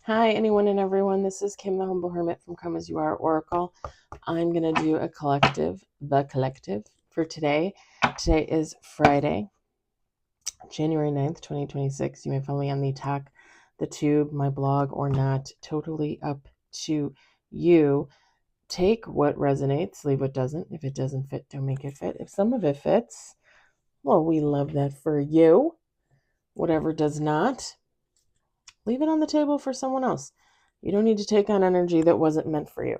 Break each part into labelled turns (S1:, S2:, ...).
S1: Hi, anyone and everyone. This is Kim, the Humble Hermit from Come As You Are Oracle. I'm going to do a collective, the collective, for today. Today is Friday, January 9th, 2026. You may follow me on the Talk, the Tube, my blog, or not. Totally up to you. Take what resonates, leave what doesn't. If it doesn't fit, don't make it fit. If some of it fits, well, we love that for you. Whatever does not, leave it on the table for someone else. You don't need to take on energy that wasn't meant for you.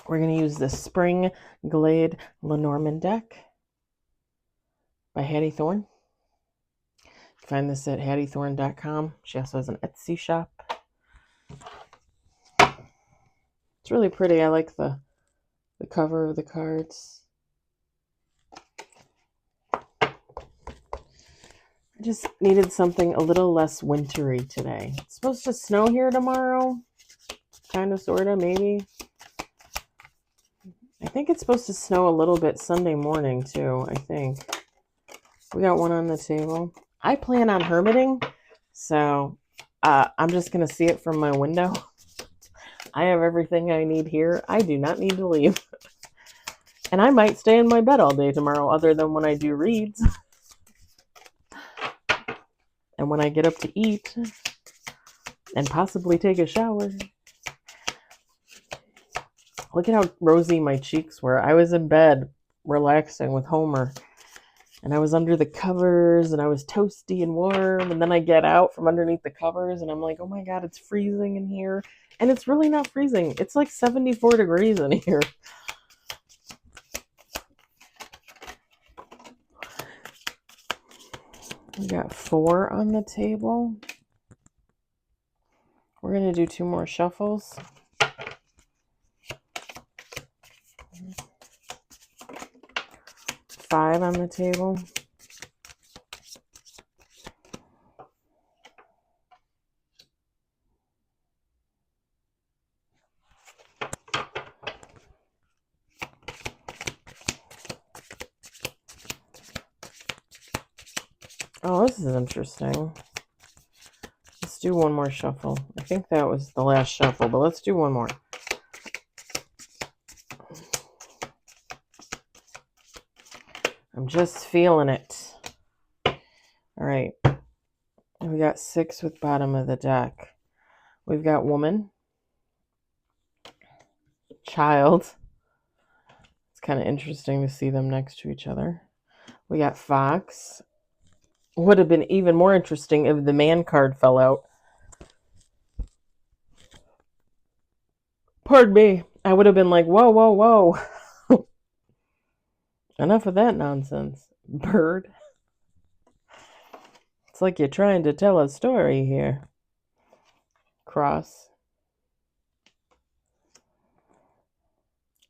S1: We're going to use the Spring Glade Lenormand deck by Hattie Thorne. You can find this at hattiethorne.com. She also has an Etsy shop. It's really pretty. I like the cover of the cards. I just needed something a little less wintry today. It's supposed to snow here tomorrow. Kind of, sort of, maybe. I think it's supposed to snow a little bit Sunday morning, too, I think. We got one on the table. I plan on hermiting, so I'm just going to see it from my window. I have everything I need here. I do not need to leave. And I might stay in my bed all day tomorrow, other than when I do reads. And when I get up to eat and possibly take a shower. Look at how rosy my cheeks were. I was in bed relaxing with Homer. And I was under the covers and I was toasty and warm. And then I get out from underneath the covers and I'm like, oh my God, it's freezing in here. And it's really not freezing. It's like 74 degrees in here. We got 4 on the table. We're going to do 2 more shuffles. Five on the table. Oh, this is interesting. Let's do one more shuffle. I think that was the last shuffle, but let's do one more. I'm just feeling it. All right. We got 6 with bottom of the deck. We've got woman, child. It's kind of interesting to see them next to each other. We got fox. Would have been even more interesting if the man card fell out. Pardon me. I would have been like, whoa, whoa, whoa. Enough of that nonsense. Bird. It's like you're trying to tell a story here. Cross.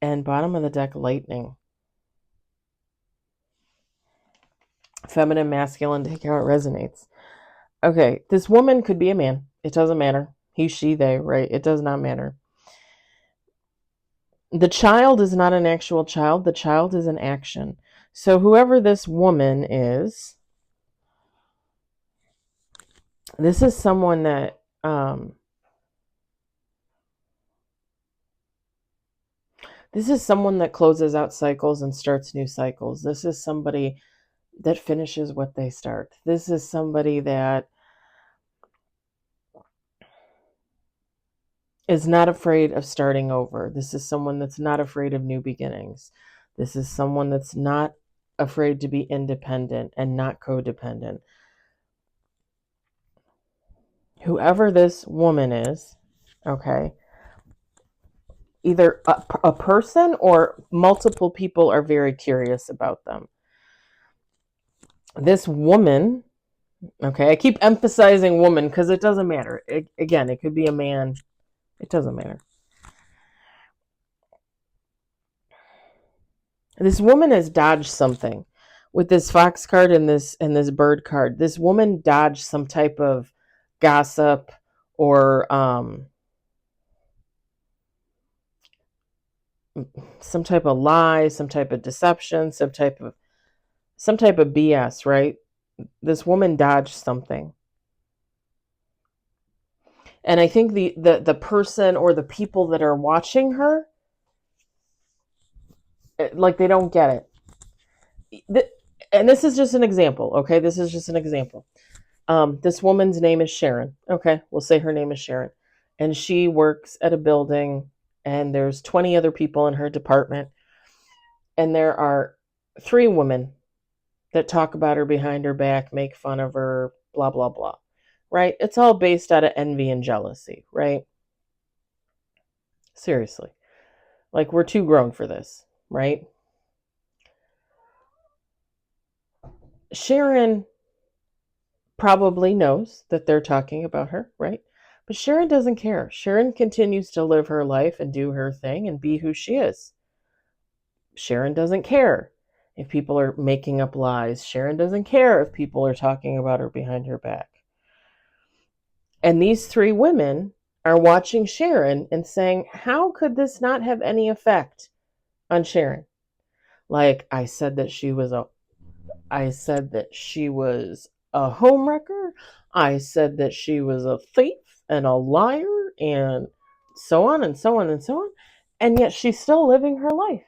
S1: And bottom of the deck, lightning. Feminine, masculine, take how it resonates. Okay, this woman could be a man. It doesn't matter. He, she, they, right? It does not matter. The child is not an actual child. The child is an action. So whoever this woman is, this is someone that closes out cycles and starts new cycles. This is somebody that finishes what they start. This is somebody that is not afraid of starting over. This is someone that's not afraid of new beginnings. This is someone that's not afraid to be independent and not codependent. Whoever this woman is, okay, either a person or multiple people are very curious about them. This woman, okay, I keep emphasizing woman because it doesn't matter. Again, it could be a man. It doesn't matter. This woman has dodged something with this fox card and this bird card. This woman dodged some type of gossip or some type of lie, some type of deception, some type of BS, right? This woman dodged something. And I think the person or the people that are watching her, like, they don't get it. And this is just an example, okay? This is just an example. This woman's name is Sharon. Okay, we'll say her name is Sharon. And she works at a building, and there's 20 other people in her department. And there are 3 women that talk about her behind her back, make fun of her, blah, blah, blah. Right? It's all based out of envy and jealousy, right? Seriously. Like, we're too grown for this, right? Sharon probably knows that they're talking about her, right? But Sharon doesn't care. Sharon continues to live her life and do her thing and be who she is. Sharon doesn't care if people are making up lies. Sharon doesn't care if people are talking about her behind her back. And these 3 women are watching Sharon and saying, how could this not have any effect on Sharon? Like, I said that she was a homewrecker. I said that she was a thief and a liar and so on and so on and so on. And yet she's still living her life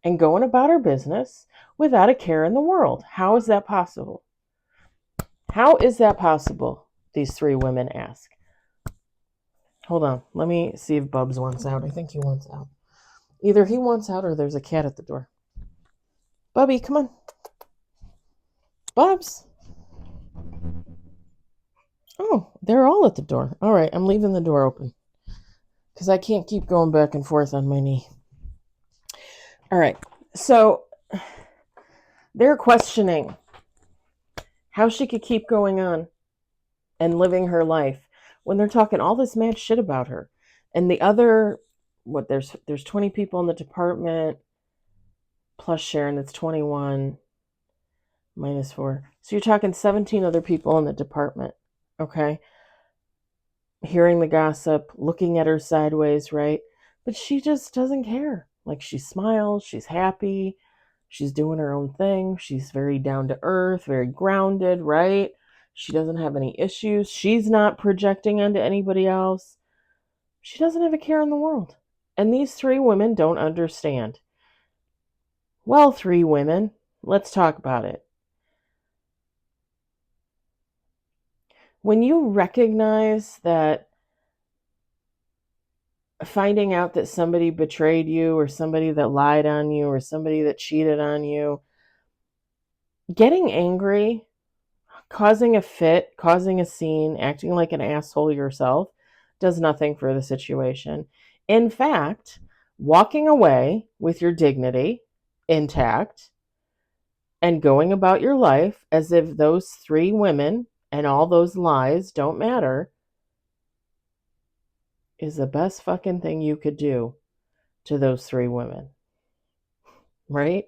S1: and going about her business without a care in the world. How is that possible? How is that possible? These 3 women ask. Hold on. Let me see if Bubs wants out. I think he wants out. Either he wants out or there's a cat at the door. Bubby, come on. Bubs. Oh, they're all at the door. All right, I'm leaving the door open because I can't keep going back and forth on my knee. All right, so they're questioning how she could keep going on and living her life when they're talking all this mad shit about her. And the other, there's 20 people in the department plus Sharon, that's 21 minus 4. So you're talking 17 other people in the department, okay? Hearing the gossip, looking at her sideways, right? But she just doesn't care. Like, she smiles, she's happy, she's doing her own thing, she's very down to earth, very grounded, right? She doesn't have any issues. She's not projecting onto anybody else. She doesn't have a care in the world. And these 3 women don't understand. Well, 3 women, let's talk about it. When you recognize that finding out that somebody betrayed you or somebody that lied on you or somebody that cheated on you, getting angry, causing a fit, causing a scene, acting like an asshole yourself does nothing for the situation. In fact, walking away with your dignity intact and going about your life as if those 3 women and all those lies don't matter is the best fucking thing you could do to those 3 women. Right?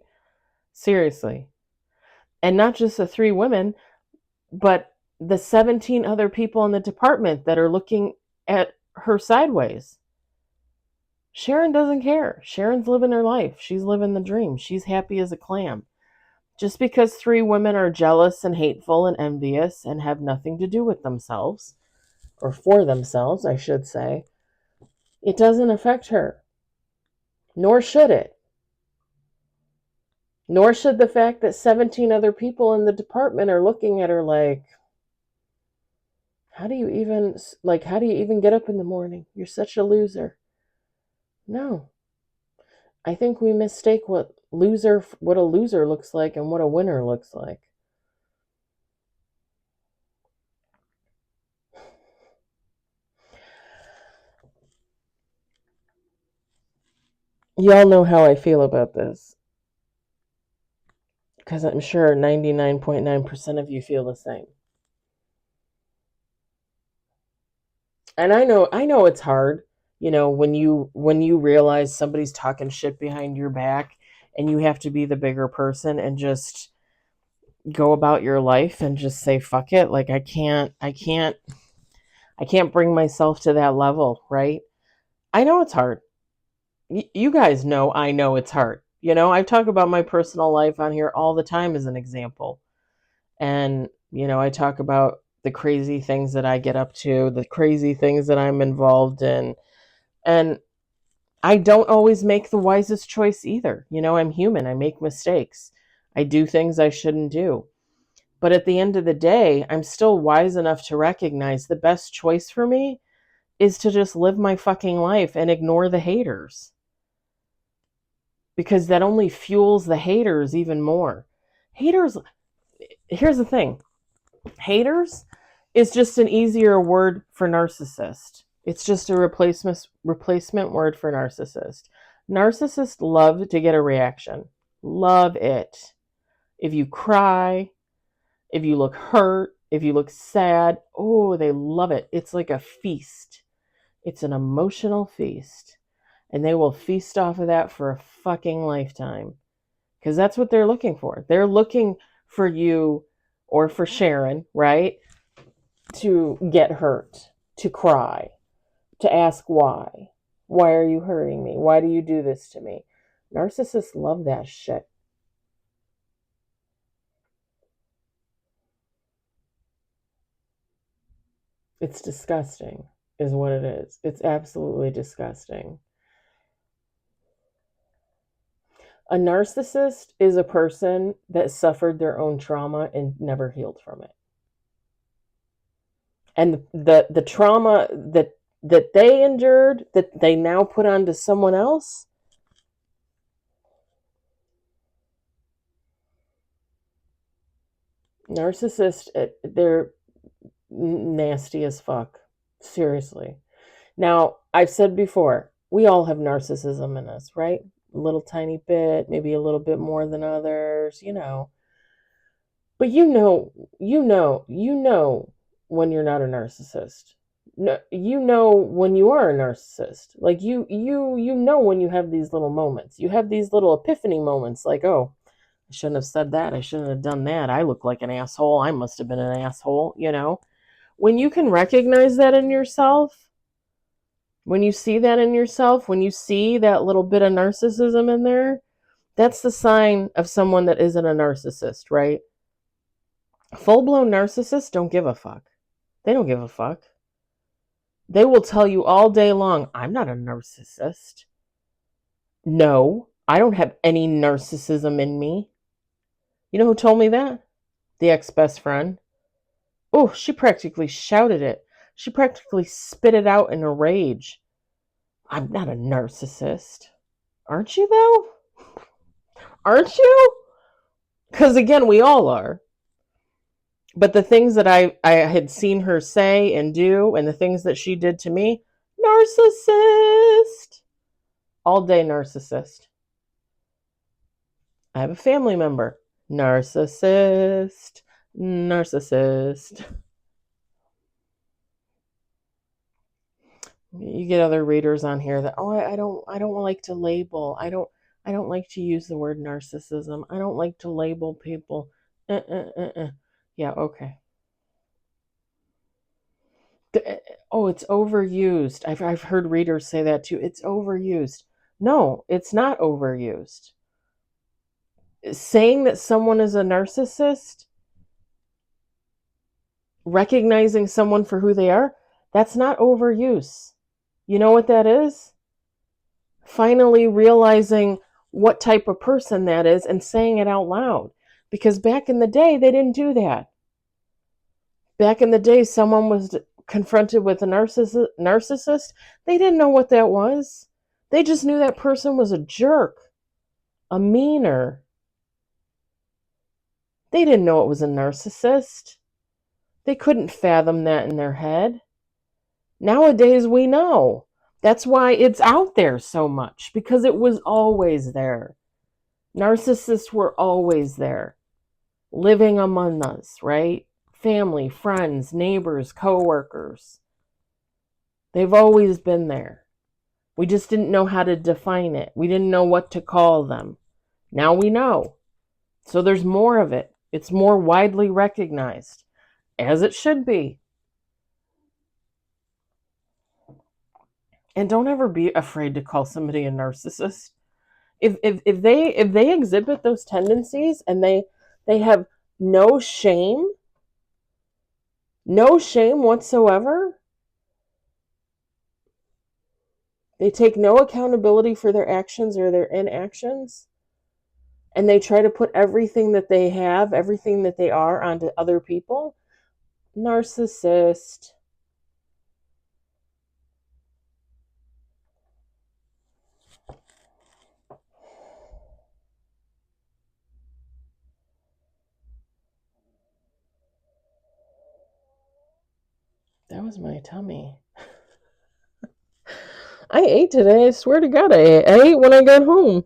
S1: Seriously. And not just the 3 women, but the 17 other people in the department that are looking at her sideways. Sharon doesn't care. Sharon's living her life. She's living the dream. She's happy as a clam. Just because 3 women are jealous and hateful and envious and have nothing to do with themselves, or for themselves, I should say, it doesn't affect her. Nor should it. Nor should the fact that 17 other people in the department are looking at her like, how do you even get up in the morning? You're such a loser. No. I think we mistake what a loser looks like and what a winner looks like. Y'all know how I feel about this, because I'm sure 99.9% of you feel the same. And I know it's hard, when you realize somebody's talking shit behind your back and you have to be the bigger person and just go about your life and just say fuck it. Like, I can't bring myself to that level, right? I know it's hard. You guys know I know it's hard. I talk about my personal life on here all the time as an example. And, I talk about the crazy things that I get up to, the crazy things that I'm involved in. And I don't always make the wisest choice either. I'm human. I make mistakes. I do things I shouldn't do. But at the end of the day, I'm still wise enough to recognize the best choice for me is to just live my fucking life and ignore the haters. Because that only fuels the haters even more. Haters, here's the thing. Haters is just an easier word for narcissist. It's just a replacement word for narcissist. Narcissists love to get a reaction. Love it. If you cry, if you look hurt, if you look sad, oh, they love it. It's like a feast. It's an emotional feast. And they will feast off of that for a fucking lifetime. Because that's what they're looking for. They're looking for you or for Sharon, right? To get hurt, to cry, to ask why. Why are you hurting me? Why do you do this to me? Narcissists love that shit. It's disgusting, is what it is. It's absolutely disgusting. A narcissist is a person that suffered their own trauma and never healed from it. And the trauma that they endured, that they now put onto someone else, narcissists, they're nasty as fuck. Seriously. Now, I've said before, we all have narcissism in us, right? A little tiny bit, maybe a little bit more than others, But you know when you're not a narcissist. No, you know when you are a narcissist. Like you know when you have these little moments. You have these little epiphany moments like, oh, I shouldn't have said that. I shouldn't have done that. I look like an asshole. I must have been an asshole, When you can recognize that in yourself, when you see that in yourself, when you see that little bit of narcissism in there, that's the sign of someone that isn't a narcissist, right? Full-blown narcissists don't give a fuck. They don't give a fuck. They will tell you all day long, I'm not a narcissist. No, I don't have any narcissism in me. You know who told me that? The ex-best friend. Oh, she practically shouted it. She practically spit it out in a rage. I'm not a narcissist. Aren't you, though? Aren't you? Because, again, we all are. But the things that I had seen her say and do, and the things that she did to me, narcissist. All day narcissist. I have a family member. Narcissist. Narcissist. You get other readers on here that, oh, I don't like to label. I don't like to use the word narcissism. I don't like to label people. Yeah, okay. Oh, it's overused. I've heard readers say that too. It's overused. No, it's not overused. Saying that someone is a narcissist, recognizing someone for who they are, that's not overuse. You know what that is? Finally realizing what type of person that is and saying it out loud. Because back in the day, they didn't do that. Back in the day, someone was confronted with a narcissist. They didn't know what that was. They just knew that person was a jerk, a meaner. They didn't know it was a narcissist. They couldn't fathom that in their head. Nowadays, we know. That's why it's out there so much, because it was always there. Narcissists were always there, living among us, right? Family, friends, neighbors, coworkers. They've always been there. We just didn't know how to define it. We didn't know what to call them. Now we know. So there's more of it. It's more widely recognized, as it should be. And don't ever be afraid to call somebody a narcissist. If they exhibit those tendencies and they have no shame, No shame whatsoever. They take no accountability for their actions or their inactions. And they try to put everything that they have, everything that they are, onto other people. Narcissist. That was my tummy. I ate today. I swear to God, I ate. I ate when I got home.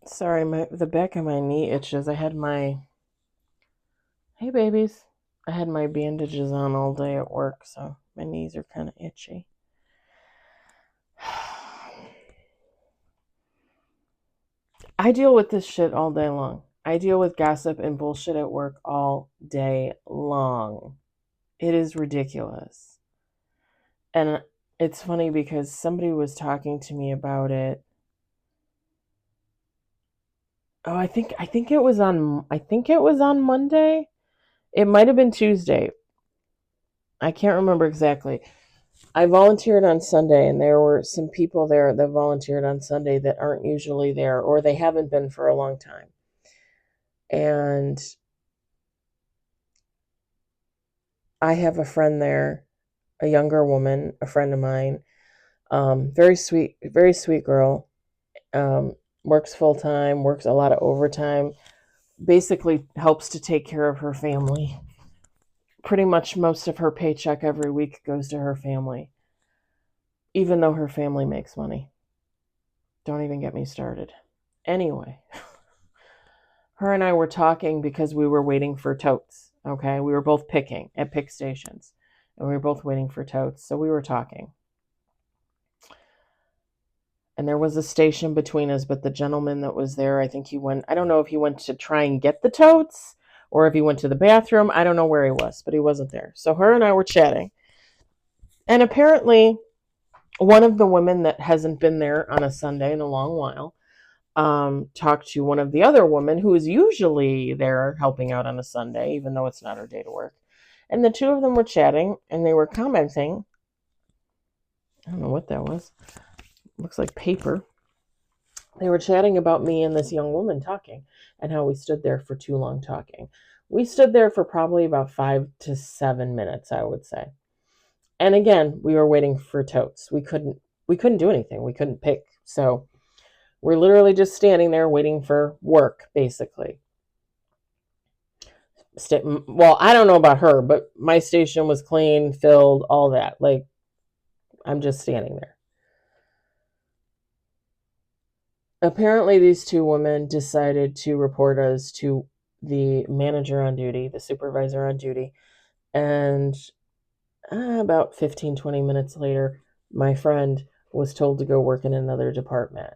S1: Sorry, the back of my knee itches. Hey babies. I had my bandages on all day at work, so my knees are kind of itchy. I deal with this shit all day long. I deal with gossip and bullshit at work all day long. It is ridiculous. And it's funny because somebody was talking to me about it. Oh, I think it was on Monday. It might have been Tuesday. I can't remember exactly. I volunteered on Sunday, and there were some people there that volunteered on Sunday that aren't usually there, or they haven't been for a long time. And I have a friend there, a younger woman, a friend of mine, very sweet girl, works full time, works a lot of overtime, basically helps to take care of her family. Pretty much most of her paycheck every week goes to her family, even though her family makes money. Don't even get me started. Anyway, her and I were talking because we were waiting for totes. Okay, we were both picking at pick stations, and we were both waiting for totes. So we were talking, and there was a station between us. But the gentleman that was there, I think he went. I don't know if he went to try and get the totes or if he went to the bathroom. I don't know where he was, but he wasn't there. So her and I were chatting, and apparently, one of the women that hasn't been there on a Sunday in a long while talked to one of the other women who is usually there helping out on a Sunday, even though it's not her day to work. And the two of them were chatting, and they were commenting. I don't know what that was. Looks like paper. They were chatting about me and this young woman talking, and how we stood there for too long talking. We stood there for probably about 5 to 7 minutes, I would say. And again, we were waiting for totes. We couldn't do anything. We couldn't pick. So we're literally just standing there waiting for work, basically. Well, I don't know about her, but my station was clean, filled, all that. Like, I'm just standing there. Apparently, these two women decided to report us to the manager on duty, the supervisor on duty. And about 15, 20 minutes later, my friend was told to go work in another department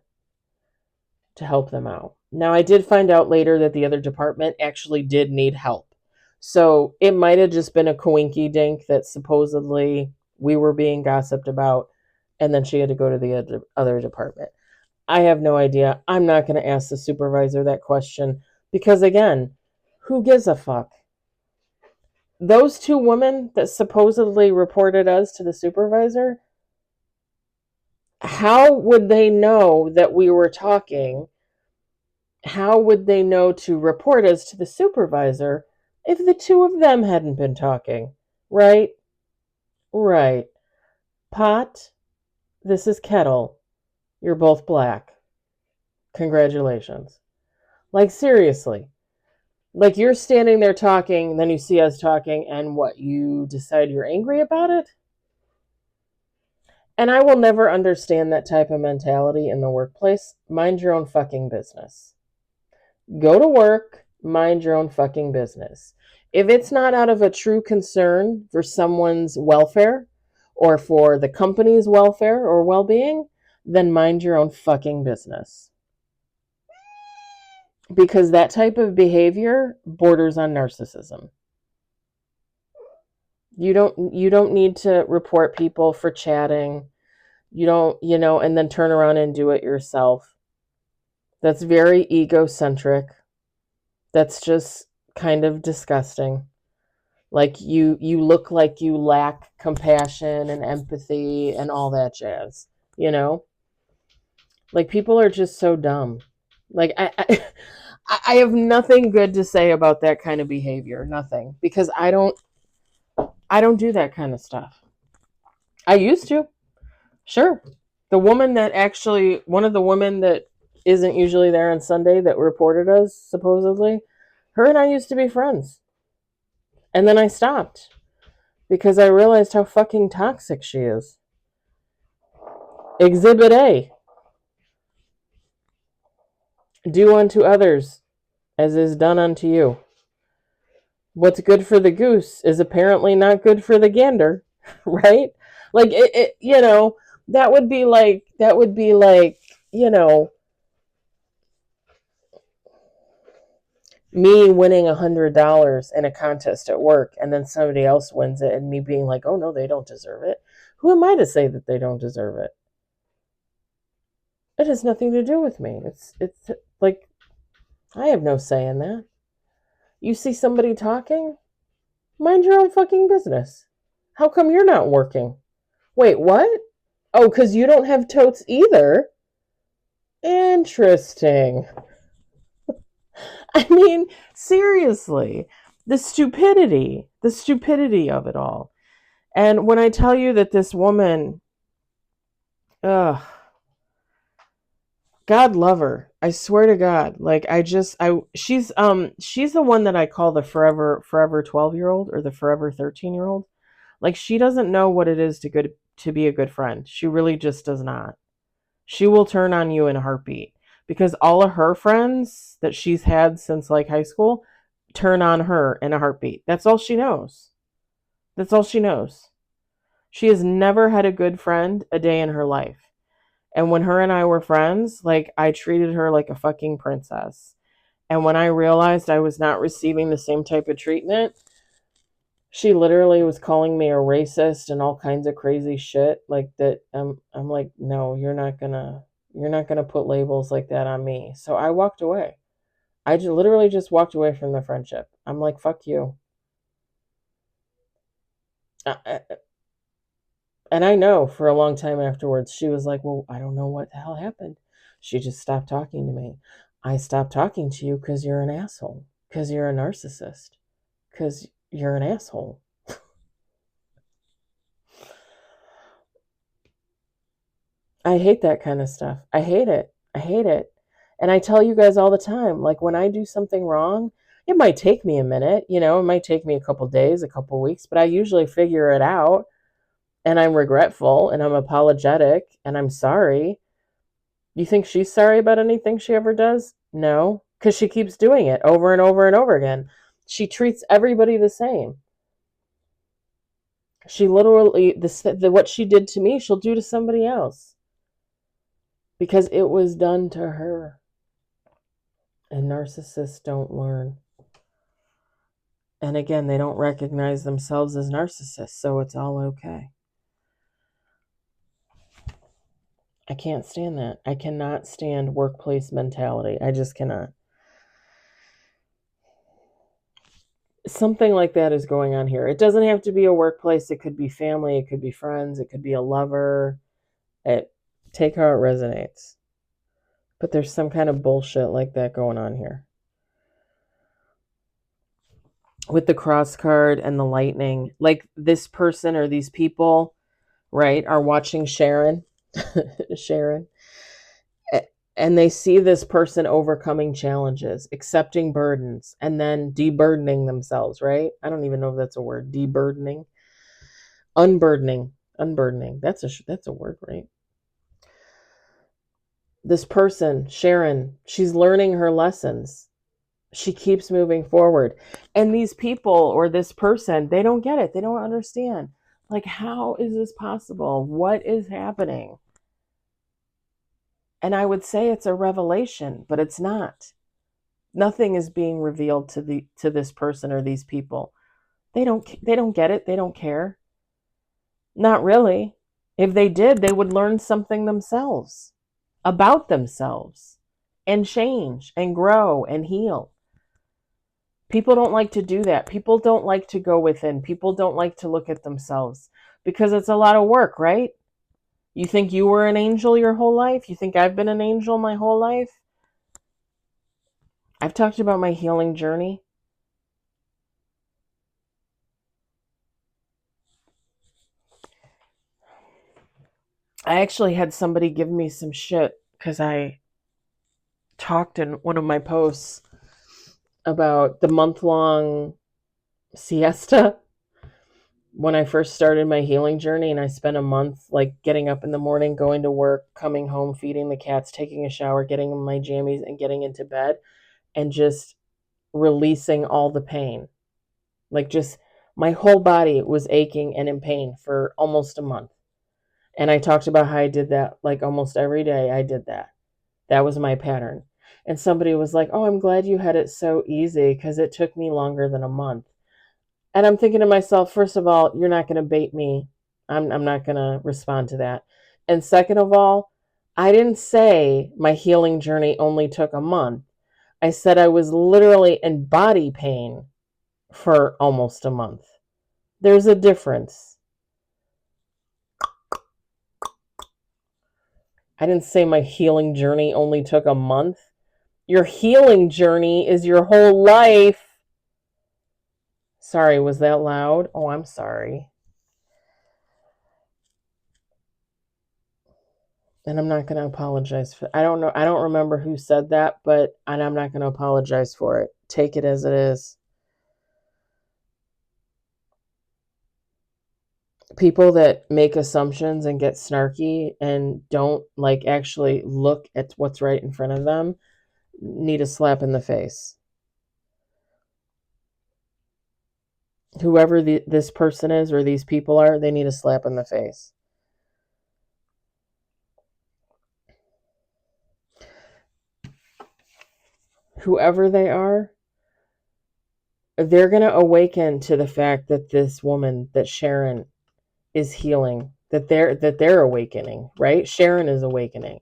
S1: to help them out. Now, I did find out later that the other department actually did need help. So it might have just been a coinky dink that supposedly we were being gossiped about, and then she had to go to the other department. I have no idea. I'm not going to ask the supervisor that question because, again, who gives a fuck? Those two women that supposedly reported us to the supervisor, how would they know that we were talking? How would they know to report us to the supervisor if the two of them hadn't been talking? Right? Right. Pot, this is kettle. You're both black. Congratulations. Like, seriously. Like, you're standing there talking, then you see us talking, and what, you decide you're angry about it? And I will never understand that type of mentality in the workplace. Mind your own fucking business. Go to work, mind your own fucking business. If it's not out of a true concern for someone's welfare or for the company's welfare or well-being, then mind your own fucking business. Because that type of behavior borders on narcissism. You don't need to report people for chatting. You don't, and then turn around and do it yourself. That's very egocentric. That's just kind of disgusting. Like you look like you lack compassion and empathy and all that jazz, Like, people are just so dumb. Like, I have nothing good to say about that kind of behavior. Nothing. Because I don't do that kind of stuff. I used to. Sure. One of the women that isn't usually there on Sunday that reported us, supposedly, her and I used to be friends. And then I stopped because I realized how fucking toxic she is. Exhibit A. Do unto others as is done unto you. What's good for the goose is apparently not good for the gander, right? Like, that would be like, me winning $100 in a contest at work and then somebody else wins it and me being like, oh no, they don't deserve it. Who am I to say that they don't deserve it? It has nothing to do with me. It's like, I have no say in that. You see somebody talking? Mind your own fucking business. How come you're not working? Wait, what? Oh, because you don't have totes either? Interesting. I mean, seriously, the stupidity of it all. And when I tell you that this woman, ugh, God love her. I swear to God. Like, she's the one that I call the forever 12-year-old or the forever 13-year-old. Like, she doesn't know what it is to be a good friend. She really just does not. She will turn on you in a heartbeat because all of her friends that she's had since like high school turn on her in a heartbeat. That's all she knows. That's all she knows. She has never had a good friend a day in her life. And when her and I were friends, like, I treated her like a fucking princess. And when I realized I was not receiving the same type of treatment, she literally was calling me a racist and all kinds of crazy shit like that. I'm like, no, you're not gonna put labels like that on me. So I walked away. I literally just walked away from the friendship. I'm like, fuck you. And I know for a long time afterwards, she was like, well, I don't know what the hell happened. She just stopped talking to me. I stopped talking to you because you're an asshole. Because you're a narcissist. Because you're an asshole. I hate that kind of stuff. I hate it. I hate it. And I tell you guys all the time, like, when I do something wrong, it might take me a minute, it might take me a couple days, a couple weeks, but I usually figure it out. And I'm regretful and I'm apologetic and I'm sorry. You think she's sorry about anything she ever does? No, because she keeps doing it over and over and over again. She treats everybody the same. She literally, what she did to me, she'll do to somebody else. Because it was done to her. And narcissists don't learn. And again, they don't recognize themselves as narcissists, so it's all okay. I can't stand that. I cannot stand workplace mentality. I just cannot. Something like that is going on here. It doesn't have to be a workplace. It could be family. It could be friends. It could be a lover. Take how it resonates. But there's some kind of bullshit like that going on here. With the cross card and the lightning. Like, this person or these people, right, are watching Sharon. Sharon. And they see this person overcoming challenges, accepting burdens, and then deburdening themselves, right? I don't even know if that's a word. Deburdening. Unburdening. That's a word, right? This person, Sharon, she's learning her lessons. She keeps moving forward. And these people or this person, they don't get it. They don't understand. Like, how is this possible? What is happening? And I would say it's a revelation, but it's not. Nothing is being revealed to this person or these people. They don't get it. They don't care. Not really. If they did, they would learn something themselves about themselves and change and grow and heal. People don't like to do that. People don't like to go within. People don't like to look at themselves because it's a lot of work, right? You think you were an angel your whole life? You think I've been an angel my whole life? I've talked about my healing journey. I actually had somebody give me some shit because I talked in one of my posts about the month-long siesta when I first started my healing journey, and I spent a month like getting up in the morning, going to work, coming home, feeding the cats, taking a shower, getting in my jammies and getting into bed and just releasing all the pain. Like, just my whole body was aching and in pain for almost a month. And I talked about how I did that like almost every day. I did that. That was my pattern. And somebody was like, "Oh, I'm glad you had it so easy because it took me longer than a month." And I'm thinking to myself, first of all, you're not going to bait me. I'm not going to respond to that. And second of all, I didn't say my healing journey only took a month. I said I was literally in body pain for almost a month. There's a difference. I didn't say my healing journey only took a month. Your healing journey is your whole life. Sorry, was that loud? Oh, I'm sorry. And I'm not going to apologize for I don't know. I don't remember who said that, and I'm not going to apologize for it. Take it as it is. People that make assumptions and get snarky and don't like actually look at what's right in front of them need a slap in the face. Whoever this person is or these people are, they need a slap in the face. Whoever they are, they're going to awaken to the fact that this woman, that Sharon, is healing, that they're awakening, right? Sharon is awakening.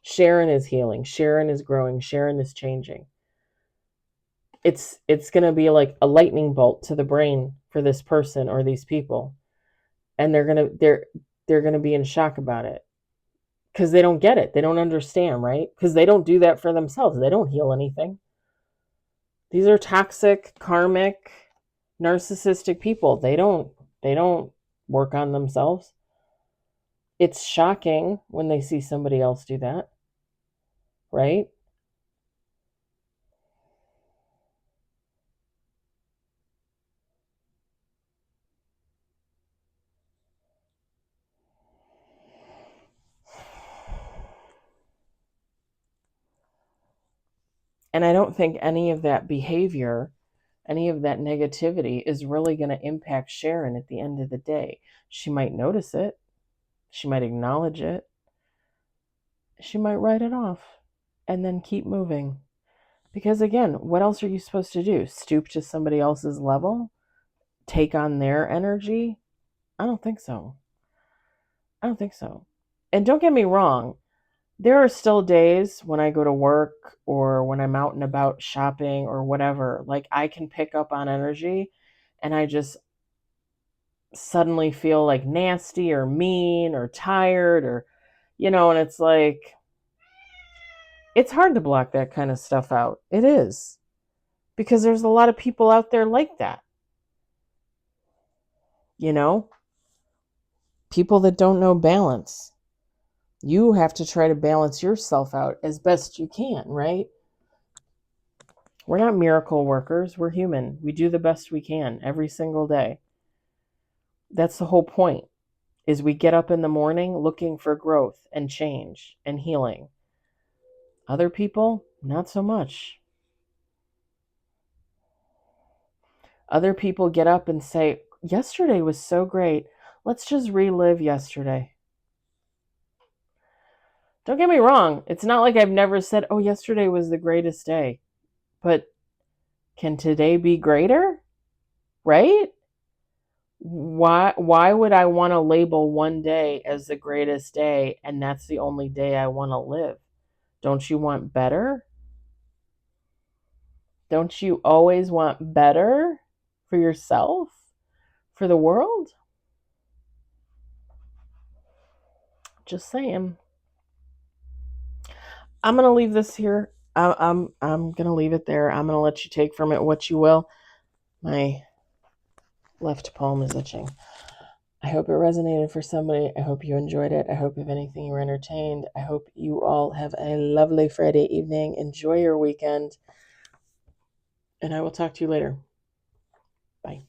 S1: Sharon is healing. Sharon is growing. Sharon is changing. It's going to be like a lightning bolt to the brain for this person or these people. And they're going to be in shock about it because they don't get it. They don't understand, right? Because they don't do that for themselves. They don't heal anything. These are toxic, karmic, narcissistic people. They don't work on themselves. It's shocking when they see somebody else do that, right? And I don't think any of that behavior, any of that negativity is really going to impact Sharon at the end of the day. She might notice it. She might acknowledge it. She might write it off and then keep moving. Because again, what else are you supposed to do? Stoop to somebody else's level? Take on their energy? I don't think so. I don't think so. And don't get me wrong, there are still days when I go to work or when I'm out and about shopping or whatever, like I can pick up on energy and I just suddenly feel like nasty or mean or tired or, and it's like, it's hard to block that kind of stuff out. It is. Because there's a lot of people out there like that. People that don't know balance. You have to try to balance yourself out as best you can, right? We're not miracle workers. We're human. We do the best we can every single day. That's the whole point, is we get up in the morning looking for growth and change and healing. Other people, not so much. Other people get up and say, yesterday was so great. Let's just relive yesterday. Don't get me wrong. It's not like I've never said, oh, yesterday was the greatest day. But can today be greater? Right? Why would I want to label one day as the greatest day and that's the only day I want to live? Don't you want better? Don't you always want better for yourself? For the world? Just saying. I'm gonna leave this here. I'm gonna leave it there. I'm gonna let you take from it what you will. My left palm is itching. I hope it resonated for somebody. I hope you enjoyed it. I hope, if anything, you were entertained. I hope you all have a lovely Friday evening. Enjoy your weekend. And I will talk to you later. Bye.